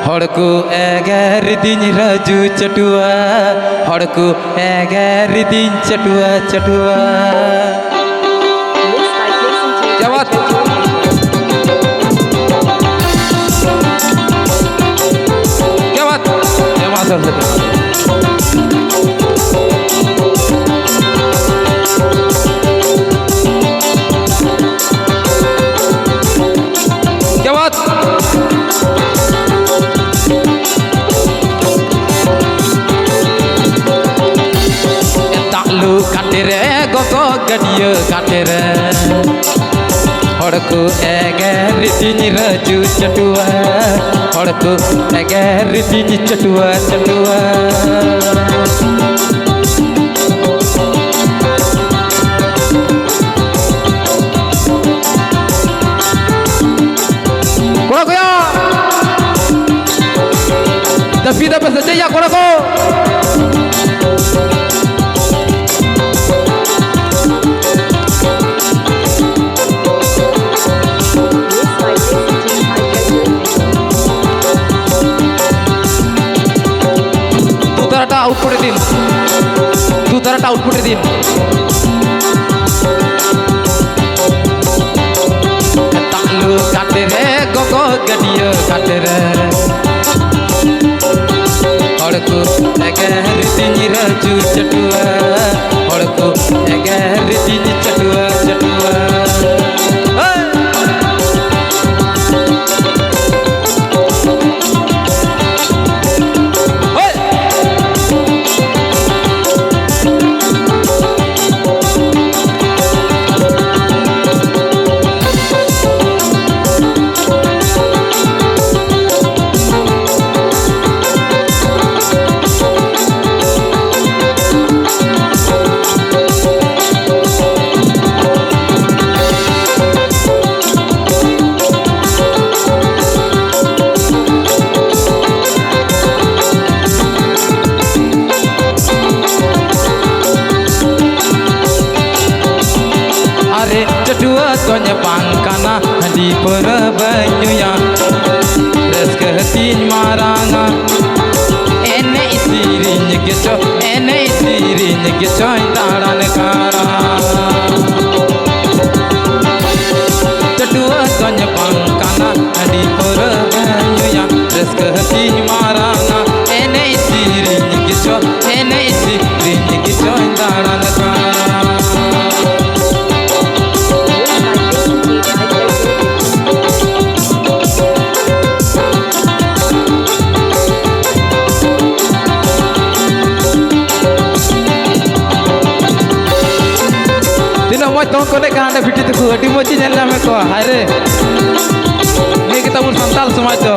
हड़को एगार दिन राजू चटुआ हड़को एगार दिन चटुआ चटुआ क्या बात क्या बात क्या मासर क्या बात काटेरे गोगो गडियो काटेरे हड़को एगार दिन राजू चटुआ हड़को एगार दिन चटुआ चटुआ कोड़ा कोया दफी दफे सच्चे या कोड़ा को आउटपुट दिन तू तरह आउटपुट दिन तालू काटे रे गोगो गडियो काटे रे हड़को एगार दिन राजू चटुआ हड़को एगार दिन चटुआ चटुआ चटुआ कोन पांकाना हंडी पर बनुया रसक तीन माराना एने सिरिंज के चो एने सिरिंज के चो ताड़न कारा चटुआ कोन पांकाना हंडी पर बनुया रसक तीन माराना एने सिरिंज के चो ताड़न कारा तो को कांडे फिटी तक अटी मोची नेल में को हारे ये के तब संताल समाज तो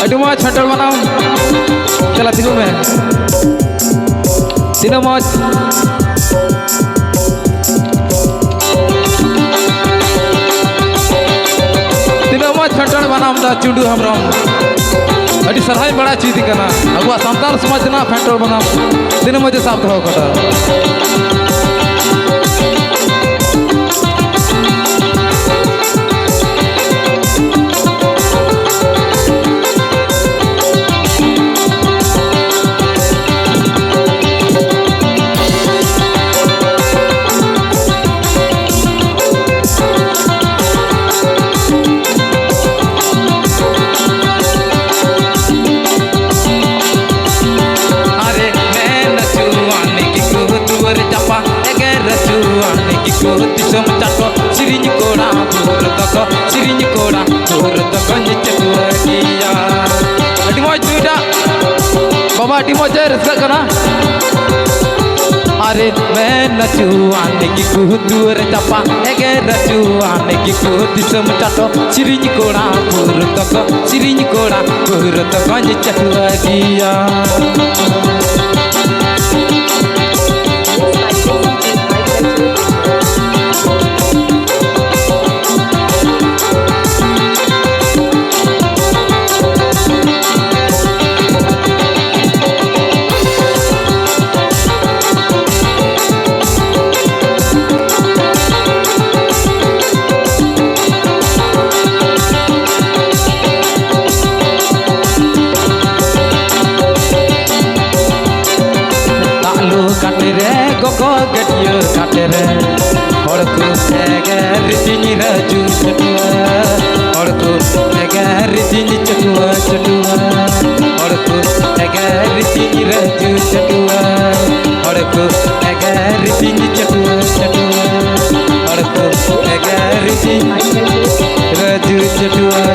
अटी मो छटल बनाओ चला तिगु में तीनों मौज छटल बनाओ दा चुडू हमरा अभी सरहाई बड़ा चीज करना अब संताल समाज ना फेंटोल बना दिन मजे साफ हो कटा दिसम चाटो सिरिंज कोड़ा दूर तक सिरिंज कोड़ा दूर तक चटुआ किया अटी मौज तुइटा बाबा अटी मौज रस्का कना अरे मैं नचुआने की दूर चपा एगे नचुआने की दिसम चाटो सिरिंज कोड़ा दूर तक सिरिंज कोड़ा दूर तक चटुआ किया घाटे रे हड़ को एगर दिन राजू चटुआ हड़ को एगर दिन चटुआ चटुआ हड़ को एगर दिन राजू चटुआ हड़ को एगर दिन चटुआ चटुआ हड़ को एगर दिन राजू चटुआ।